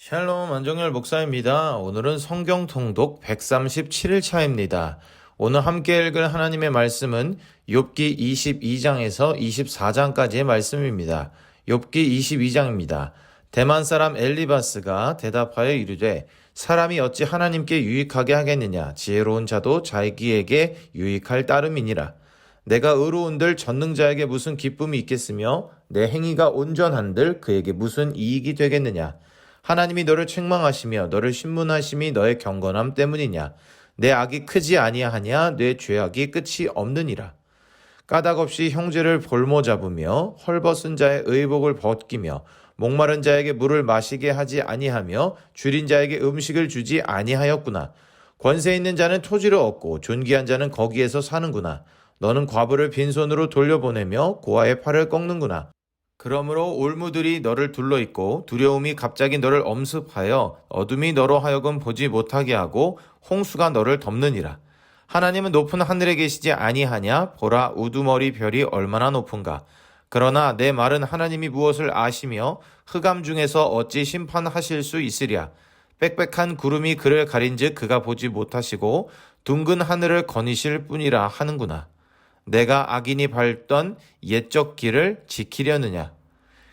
샬롬 안정열 목사입니다. 오늘은 성경 통독 137일 차입니다. 오늘 함께 읽을 하나님의 말씀은 욥기 22장에서 24장까지의 말씀입니다. 욥기 22장입니다. 대만 사람 엘리바스가 대답하여 이르되 사람이 어찌 하나님께 유익하게 하겠느냐. 지혜로운 자도 자기에게 유익할 따름이니라. 내가 의로운들 전능자에게 무슨 기쁨이 있겠으며 내 행위가 온전한들 그에게 무슨 이익이 되겠느냐. 하나님이 너를 책망하시며 너를 신문하심이 너의 경건함 때문이냐. 내 악이 크지 아니하냐. 내 죄악이 끝이 없느니라. 까닭없이 형제를 볼모 잡으며 헐벗은 자의 의복을 벗기며 목마른 자에게 물을 마시게 하지 아니하며 줄인 자에게 음식을 주지 아니하였구나. 권세 있는 자는 토지를 얻고 존귀한 자는 거기에서 사는구나. 너는 과부를 빈손으로 돌려보내며 고아의 팔을 꺾는구나. 그러므로 올무들이 너를 둘러있고 두려움이 갑자기 너를 엄습하여 어둠이 너로 하여금 보지 못하게 하고 홍수가 너를 덮느니라. 하나님은 높은 하늘에 계시지 아니하냐? 보라, 우두머리 별이 얼마나 높은가. 그러나 내 말은 하나님이 무엇을 아시며 흑암 중에서 어찌 심판하실 수 있으랴. 빽빽한 구름이 그를 가린즉 그가 보지 못하시고 둥근 하늘을 거니실 뿐이라 하는구나. 내가 악인이 밟던 옛적 길을 지키려느냐.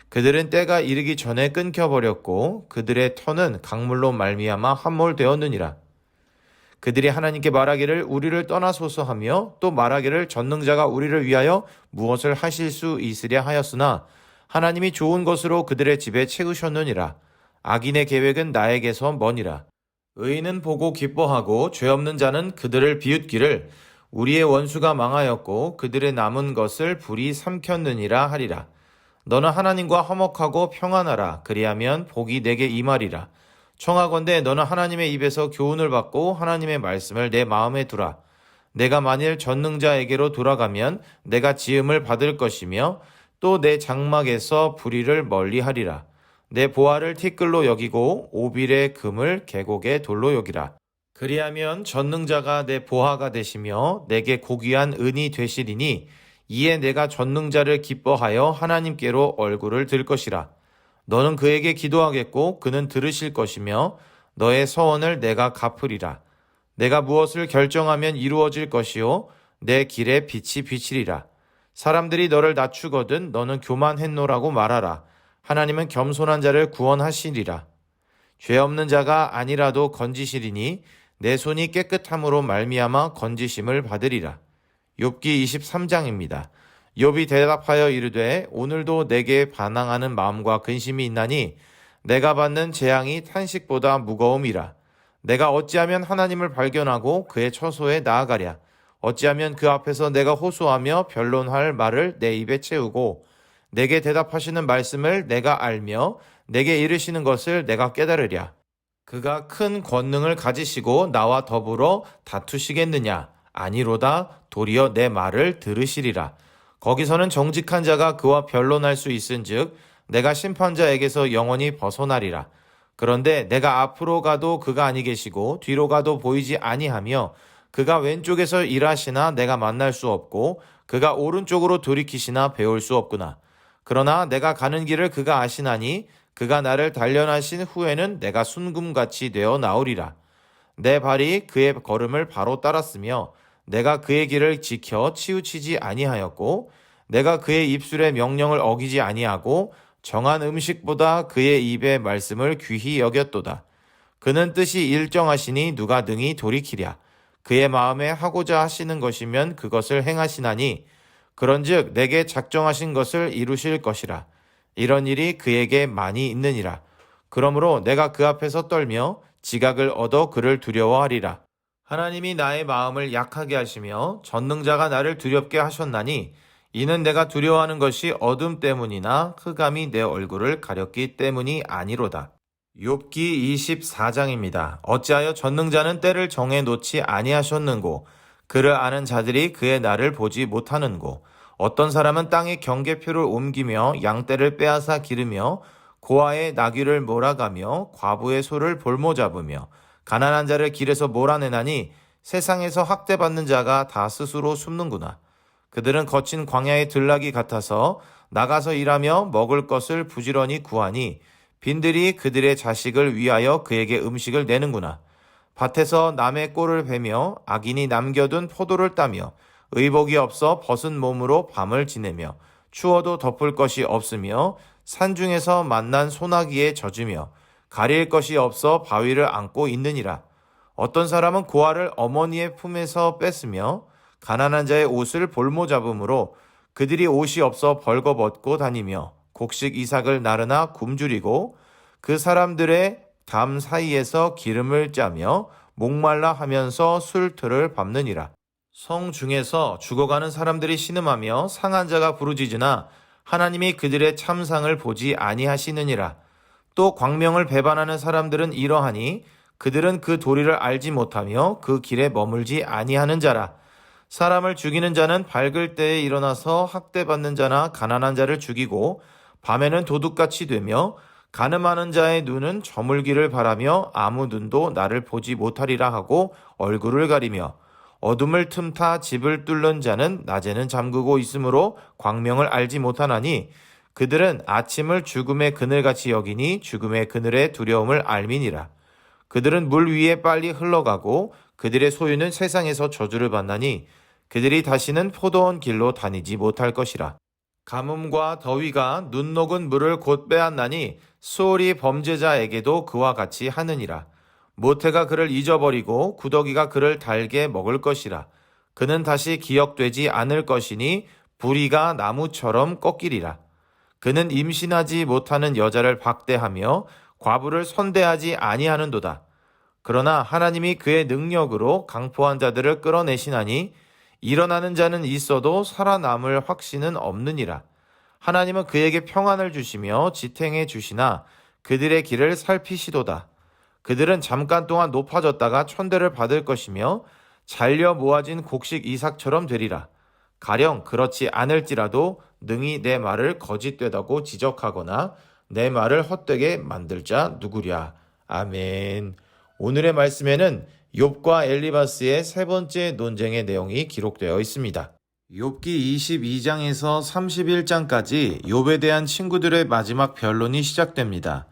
그들은 때가 이르기 전에 끊겨버렸고 그들의 터는 강물로 말미암아 함몰되었느니라. 그들이 하나님께 말하기를 우리를 떠나소서 하며 또 말하기를 전능자가 우리를 위하여 무엇을 하실 수 있으랴 하였으나 하나님이 좋은 것으로 그들의 집에 채우셨느니라. 악인의 계획은 나에게서 머니라. 의인은 보고 기뻐하고 죄 없는 자는 그들을 비웃기를 우리의 원수가 망하였고 그들의 남은 것을 불이 삼켰느니라 하리라. 너는 하나님과 화목하고 평안하라. 그리하면 복이 내게 임하리라. 청하건대 너는 하나님의 입에서 교훈을 받고 하나님의 말씀을 내 마음에 두라. 내가 만일 전능자에게로 돌아가면 내가 지음을 받을 것이며 또 내 장막에서 불의를 멀리하리라. 내 보화를 티끌로 여기고 오빌의 금을 계곡의 돌로 여기라. 그리하면 전능자가 내 보화가 되시며 내게 고귀한 은이 되시리니 이에 내가 전능자를 기뻐하여 하나님께로 얼굴을 들 것이라. 너는 그에게 기도하겠고 그는 들으실 것이며 너의 서원을 내가 갚으리라. 내가 무엇을 결정하면 이루어질 것이요 내 길에 빛이 비치리라. 사람들이 너를 낮추거든 너는 교만했노라고 말하라. 하나님은 겸손한 자를 구원하시리라. 죄 없는 자가 아니라도 건지시리니 내 손이 깨끗함으로 말미암아 건지심을 받으리라. 욥기 23장입니다. 욥이 대답하여 이르되 오늘도 내게 반항하는 마음과 근심이 있나니 내가 받는 재앙이 탄식보다 무거움이라. 내가 어찌하면 하나님을 발견하고 그의 처소에 나아가랴. 어찌하면 그 앞에서 내가 호소하며 변론할 말을 내 입에 채우고 내게 대답하시는 말씀을 내가 알며 내게 이르시는 것을 내가 깨달으랴. 그가 큰 권능을 가지시고 나와 더불어 다투시겠느냐? 아니로다. 도리어 내 말을 들으시리라. 거기서는 정직한 자가 그와 변론할 수 있은즉 내가 심판자에게서 영원히 벗어나리라. 그런데 내가 앞으로 가도 그가 아니 계시고 뒤로 가도 보이지 아니하며 그가 왼쪽에서 일하시나 내가 만날 수 없고 그가 오른쪽으로 돌이키시나 배울 수 없구나. 그러나 내가 가는 길을 그가 아시나니 그가 나를 단련하신 후에는 내가 순금같이 되어 나오리라. 내 발이 그의 걸음을 바로 따랐으며 내가 그의 길을 지켜 치우치지 아니하였고 내가 그의 입술의 명령을 어기지 아니하고 정한 음식보다 그의 입의 말씀을 귀히 여겼도다. 그는 뜻이 일정하시니 누가 능히 돌이키랴. 그의 마음에 하고자 하시는 것이면 그것을 행하시나니 그런즉 내게 작정하신 것을 이루실 것이라. 이런 일이 그에게 많이 있느니라. 그러므로 내가 그 앞에서 떨며 지각을 얻어 그를 두려워하리라. 하나님이 나의 마음을 약하게 하시며 전능자가 나를 두렵게 하셨나니 이는 내가 두려워하는 것이 어둠 때문이나 흑암이 내 얼굴을 가렸기 때문이 아니로다. 욥기 24장입니다. 어찌하여 전능자는 때를 정해 놓지 아니하셨는고 그를 아는 자들이 그의 날을 보지 못하는고 어떤 사람은 땅에 경계표를 옮기며 양떼를 빼앗아 기르며 고아의 나귀를 몰아가며 과부의 소를 볼모 잡으며 가난한 자를 길에서 몰아내나니 세상에서 학대받는 자가 다 스스로 숨는구나. 그들은 거친 광야의 들나귀 같아서 나가서 일하며 먹을 것을 부지런히 구하니 빈들이 그들의 자식을 위하여 그에게 음식을 내는구나. 밭에서 남의 꼴을 베며 악인이 남겨둔 포도를 따며 의복이 없어 벗은 몸으로 밤을 지내며 추워도 덮을 것이 없으며 산중에서 만난 소나기에 젖으며 가릴 것이 없어 바위를 안고 있느니라. 어떤 사람은 고아를 어머니의 품에서 뺐으며 가난한 자의 옷을 볼모 잡음으로 그들이 옷이 없어 벌거벗고 다니며 곡식 이삭을 나르나 굶주리고 그 사람들의 담 사이에서 기름을 짜며 목말라 하면서 술틀을 밟느니라. 성 중에서 죽어가는 사람들이 신음하며 상한 자가 부르짖으나 하나님이 그들의 참상을 보지 아니하시느니라. 또 광명을 배반하는 사람들은 이러하니 그들은 그 도리를 알지 못하며 그 길에 머물지 아니하는 자라. 사람을 죽이는 자는 밝을 때에 일어나서 학대받는 자나 가난한 자를 죽이고 밤에는 도둑같이 되며 간음하는 자의 눈은 저물기를 바라며 아무 눈도 나를 보지 못하리라 하고 얼굴을 가리며 어둠을 틈타 집을 뚫는 자는 낮에는 잠그고 있으므로 광명을 알지 못하나니 그들은 아침을 죽음의 그늘같이 여기니 죽음의 그늘의 두려움을 알미니라. 그들은 물 위에 빨리 흘러가고 그들의 소유는 세상에서 저주를 받나니 그들이 다시는 포도원 길로 다니지 못할 것이라. 가뭄과 더위가 눈 녹은 물을 곧 빼앗나니 수월이 범죄자에게도 그와 같이 하느니라. 모태가 그를 잊어버리고 구더기가 그를 달게 먹을 것이라. 그는 다시 기억되지 않을 것이니 부리가 나무처럼 꺾이리라. 그는 임신하지 못하는 여자를 박대하며 과부를 선대하지 아니하는도다. 그러나 하나님이 그의 능력으로 강포한 자들을 끌어내시나니 일어나는 자는 있어도 살아남을 확신은 없느니라. 하나님은 그에게 평안을 주시며 지탱해 주시나 그들의 길을 살피시도다. 그들은 잠깐 동안 높아졌다가 천대를 받을 것이며 잘려 모아진 곡식 이삭처럼 되리라. 가령 그렇지 않을지라도 능히 내 말을 거짓되다고 지적하거나 내 말을 헛되게 만들 자 누구랴. 아멘. 오늘의 말씀에는 욥과 엘리바스의 세 번째 논쟁의 내용이 기록되어 있습니다. 욥기 22장에서 31장까지 욥에 대한 친구들의 마지막 변론이 시작됩니다.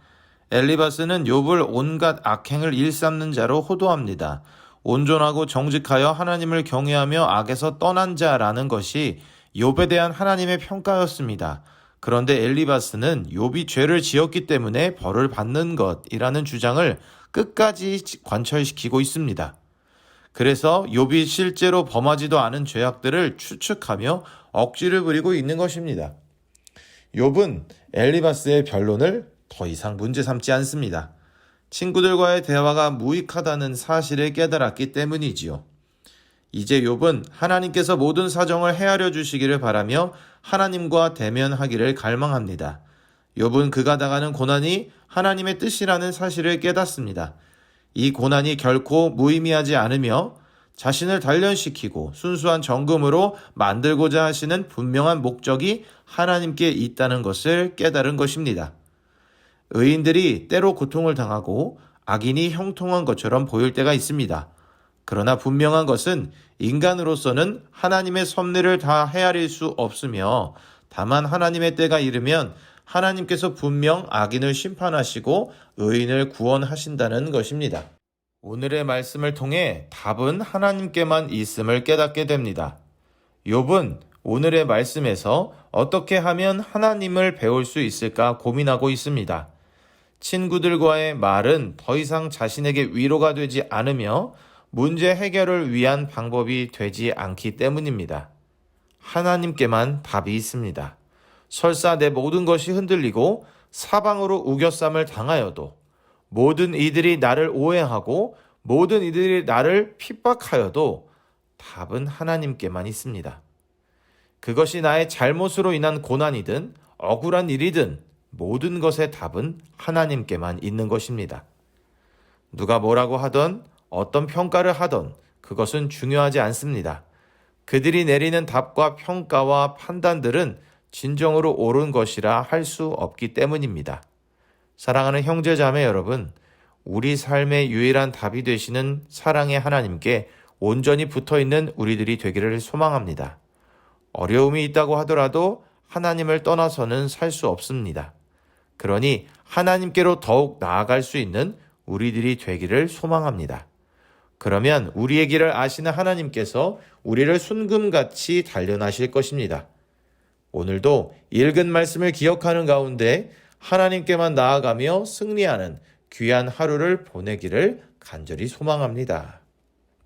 엘리바스는 욥을 온갖 악행을 일삼는 자로 호도합니다. 온전하고 정직하여 하나님을 경외하며 악에서 떠난 자라는 것이 욥에 대한 하나님의 평가였습니다. 그런데 엘리바스는 욥이 죄를 지었기 때문에 벌을 받는 것이라는 주장을 끝까지 관철시키고 있습니다. 그래서 욥이 실제로 범하지도 않은 죄악들을 추측하며 억지를 부리고 있는 것입니다. 욥은 엘리바스의 변론을 더 이상 문제 삼지 않습니다. 친구들과의 대화가 무익하다는 사실을 깨달았기 때문이지요. 이제 욥은 하나님께서 모든 사정을 헤아려 주시기를 바라며 하나님과 대면하기를 갈망합니다. 욥은 그가 당하는 고난이 하나님의 뜻이라는 사실을 깨닫습니다. 이 고난이 결코 무의미하지 않으며 자신을 단련시키고 순수한 정금으로 만들고자 하시는 분명한 목적이 하나님께 있다는 것을 깨달은 것입니다. 의인들이 때로 고통을 당하고 악인이 형통한 것처럼 보일 때가 있습니다. 그러나 분명한 것은 인간으로서는 하나님의 섭리를 다 헤아릴 수 없으며 다만 하나님의 때가 이르면 하나님께서 분명 악인을 심판하시고 의인을 구원하신다는 것입니다. 오늘의 말씀을 통해 답은 하나님께만 있음을 깨닫게 됩니다. 욥은 오늘의 말씀에서 어떻게 하면 하나님을 배울 수 있을까 고민하고 있습니다. 친구들과의 말은 더 이상 자신에게 위로가 되지 않으며 문제 해결을 위한 방법이 되지 않기 때문입니다. 하나님께만 답이 있습니다. 설사 내 모든 것이 흔들리고 사방으로 우겨쌈을 당하여도 모든 이들이 나를 오해하고 모든 이들이 나를 핍박하여도 답은 하나님께만 있습니다. 그것이 나의 잘못으로 인한 고난이든 억울한 일이든 모든 것의 답은 하나님께만 있는 것입니다. 누가 뭐라고 하던 어떤 평가를 하던 그것은 중요하지 않습니다. 그들이 내리는 답과 평가와 판단들은 진정으로 옳은 것이라 할 수 없기 때문입니다. 사랑하는 형제자매 여러분, 우리 삶의 유일한 답이 되시는 사랑의 하나님께 온전히 붙어있는 우리들이 되기를 소망합니다. 어려움이 있다고 하더라도 하나님을 떠나서는 살 수 없습니다. 그러니 하나님께로 더욱 나아갈 수 있는 우리들이 되기를 소망합니다. 그러면 우리의 길을 아시는 하나님께서 우리를 순금같이 단련하실 것입니다. 오늘도 읽은 말씀을 기억하는 가운데 하나님께만 나아가며 승리하는 귀한 하루를 보내기를 간절히 소망합니다.